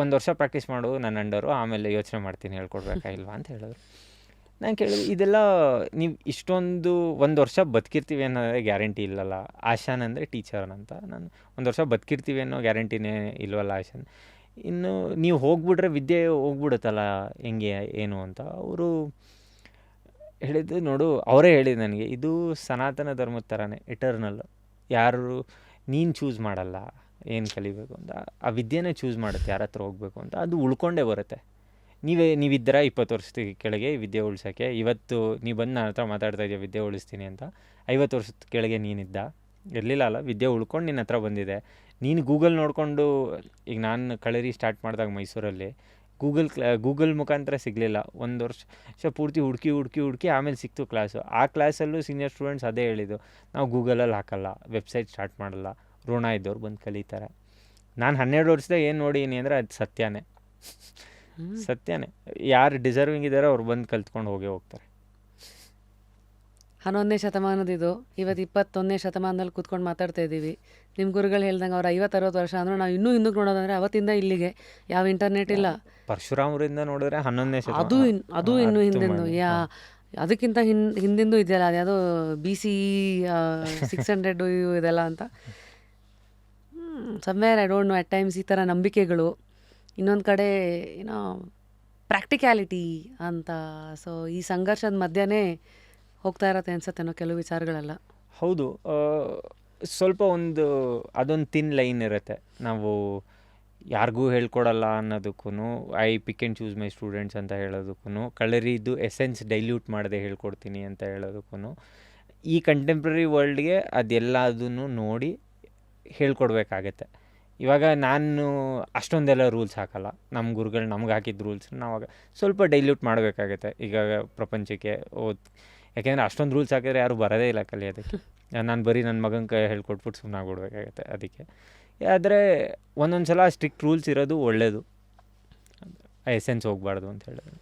1 ವರ್ಷ ಪ್ರಾಕ್ಟೀಸ್ ಮಾಡು ನನ್ನ ಅಂಡರು, ಆಮೇಲೆ ಯೋಚನೆ ಮಾಡ್ತೀನಿ ಹೇಳ್ಕೊಡ್ಬೇಕಾ ಇಲ್ವಾ ಅಂತ ಹೇಳಿದ್ರು. ನಾನು ಕೇಳಿದೆ, ಇದೆಲ್ಲ ನೀವು ಇಷ್ಟೊಂದು 1 ವರ್ಷ ಬದುಕಿರ್ತೀವಿ ಅನ್ನೋದೇ ಗ್ಯಾರಂಟಿ ಇಲ್ಲಲ್ಲ. ಆಶಾನ್ ಅಂದರೆ ಟೀಚರ್ ಅಂತ. ನಾನು 1 ವರ್ಷ ಬದುಕಿರ್ತೀವಿ ಅನ್ನೋ ಗ್ಯಾರಂಟಿನೇ ಇಲ್ವಲ್ಲ ಆಶಾನ್. ಇನ್ನು ನೀವು ಹೋಗ್ಬಿಟ್ರೆ ವಿದ್ಯೆ ಹೋಗ್ಬಿಡುತ್ತಲ್ಲ ಹೆಂಗೆ ಏನು ಅಂತ ಅವರು ಹೇಳಿದ್ದು. ನೋಡು, ಅವರೇ ಹೇಳಿದ್ದು ನನಗೆ, ಇದು ಸನಾತನ ಧರ್ಮದ ಥರನೇ ಎಟರ್ನಲ್. ಯಾರು ನೀನು ಚೂಸ್ ಮಾಡಲ್ಲ ಏನು ಕಲಿಬೇಕು ಅಂತ, ಆ ವಿದ್ಯೆನೇ ಚೂಸ್ ಮಾಡುತ್ತೆ ಯಾರ ಹತ್ರ ಹೋಗಬೇಕು ಅಂತ. ಅದು ಉಳ್ಕೊಂಡೇ ಬರುತ್ತೆ. ನೀವಿದ್ದೀರ 20 ವರ್ಷದ ಕೆಳಗೆ ವಿದ್ಯೆ ಉಳ್ಸೋಕ್ಕೆ. ಇವತ್ತು ನೀವು ಬಂದು ನನ್ನ ಹತ್ರ ಮಾತಾಡ್ತಾ ಇದೆಯಾ ವಿದ್ಯೆ ಉಳಿಸ್ತೀನಿ ಅಂತ. 50 ವರ್ಷದ ಕೆಳಗೆ ಇರಲಿಲ್ಲ ಅಲ್ಲ, ವಿದ್ಯೆ ಉಳ್ಕೊಂಡು ನಿನ್ನ ಹತ್ರ ಬಂದಿದೆ. ನೀನು ಗೂಗಲ್ ನೋಡಿಕೊಂಡು, ಈಗ ನಾನು ಕಳರಿ ಸ್ಟಾರ್ಟ್ ಮಾಡಿದಾಗ ಮೈಸೂರಲ್ಲಿ ಗೂಗಲ್ ಮುಖಾಂತರ ಸಿಗಲಿಲ್ಲ. 1 ವರ್ಷ ಪೂರ್ತಿ ಹುಡುಕಿ ಆಮೇಲೆ ಸಿಕ್ತು ಕ್ಲಾಸು. ಆ ಕ್ಲಾಸಲ್ಲೂ ಸೀನಿಯರ್ ಸ್ಟೂಡೆಂಟ್ಸ್ ಅದೇ ಹೇಳಿದ್ದು, ನಾವು ಗೂಗಲಲ್ಲಿ ಹಾಕಲ್ಲ, ವೆಬ್ಸೈಟ್ ಸ್ಟಾರ್ಟ್ ಮಾಡಲ್ಲ, ಋಣ ಇದ್ದವ್ರು ಬಂದು ಕಲಿತಾರೆ. ನಾನು 12 ವರ್ಷದಾಗ ಏನು ನೋಡೀನಿ ಅಂದರೆ ಅದು ಸತ್ಯನೇ. ಯಾರು ಡಿಸರ್ವಿಂಗ್ ಇದ್ದಾರೋ ಅವ್ರು ಬಂದು ಕಲ್ತ್ಕೊಂಡು ಹೋಗ್ತಾರೆ. 11ನೇ ಶತಮಾನದಿದು, ಇವತ್ತು 21ನೇ ಶತಮಾನದಲ್ಲಿ ಕೂತ್ಕೊಂಡು ಮಾತಾಡ್ತಾ ಇದ್ದೀವಿ. ನಿಮ್ಮ ಗುರುಗಳು ಹೇಳ್ದಂಗೆ ಅವ್ರು 50-60 ವರ್ಷ ಅಂದ್ರೆ ನಾವು ಇನ್ನೂ ಹಿಂದಕ್ಕೆ ನೋಡೋದಂದ್ರೆ ಅವತ್ತಿಂದ ಇಲ್ಲಿಗೆ ಯಾವ ಇಂಟರ್ನೆಟ್ ಇಲ್ಲ. ಪರಶುರಾಮರಿಂದ ನೋಡಿದ್ರೆ 11ನೇ ಅದು ಇನ್ನೂ ಹಿಂದಿನ ಅದಕ್ಕಿಂತ ಹಿಂದಿಂದು ಇದೆಯಲ್ಲ ಅದ್ಯಾವುದೋ BCE 600 ಇದೆಲ್ಲ ಅಂತ somewhere I don't know at times ಈ ಥರ ನಂಬಿಕೆಗಳು, ಇನ್ನೊಂದು ಕಡೆ ಏನೋ ಪ್ರಾಕ್ಟಿಕ್ಯಾಲಿಟಿ ಅಂತ. ಸೊ ಈ ಸಂಘರ್ಷದ ಮಧ್ಯನೇ ಹೋಗ್ತಾ ಇರತ್ತೆ ಅನ್ಸತ್ತೇನೋ ಕೆಲವು ವಿಚಾರಗಳೆಲ್ಲ. ಹೌದು, ಸ್ವಲ್ಪ ಅದೊಂದು ತಿನ್ ಲೈನ್ ಇರುತ್ತೆ. ನಾವು ಯಾರಿಗೂ ಹೇಳ್ಕೊಡಲ್ಲ ಅನ್ನೋದಕ್ಕೂ, I pick and choose my students ಅಂತ ಹೇಳೋದಕ್ಕೂ, ಕಳರಿದು ಎಸೆನ್ಸ್ ಡೈಲ್ಯೂಟ್ ಮಾಡದೆ ಹೇಳ್ಕೊಡ್ತೀನಿ ಅಂತ ಹೇಳೋದಕ್ಕೂ, ಈ ಕಂಟೆಂಪ್ರರಿ ವರ್ಲ್ಡ್ಗೆ ಅದೆಲ್ಲದನ್ನು ನೋಡಿ ಹೇಳ್ಕೊಡ್ಬೇಕಾಗತ್ತೆ. ಇವಾಗ ನಾನು ಅಷ್ಟೊಂದೆಲ್ಲ ರೂಲ್ಸ್ ಹಾಕಲ್ಲ, ನಮ್ಮ ಗುರುಗಳು ನಮ್ಗೆ ಹಾಕಿದ ರೂಲ್ಸ್ ನಾವಾಗ ಸ್ವಲ್ಪ ಡೈಲ್ಯೂಟ್ ಮಾಡಬೇಕಾಗತ್ತೆ ಈಗ ಪ್ರಪಂಚಕ್ಕೆ. ಯಾಕೆಂದರೆ ಅಷ್ಟೊಂದು ರೂಲ್ಸ್ ಹಾಕಿದ್ರೆ ಯಾರು ಬರೋದೇ ಇಲ್ಲ ಕಲಿಯೋದಕ್ಕೆ. ನಾನು ಬರೀ ನನ್ನ ಮಗನ ಹೇಳ್ಕೊಟ್ಬಿಟ್ಟು ಸುಮ್ಮನೆ ಆಗ್ಬಿಡ್ಬೇಕಾಗತ್ತೆ. ಅದಕ್ಕೆ ಆದರೆ ಒಂದೊಂದು ಸಲ ಸ್ಟ್ರಿಕ್ಟ್ ರೂಲ್ಸ್ ಇರೋದು ಒಳ್ಳೆಯದು, ಎಸೆನ್ಸ್ ಹೋಗಬಾರ್ದು ಅಂತ ಹೇಳೋದು.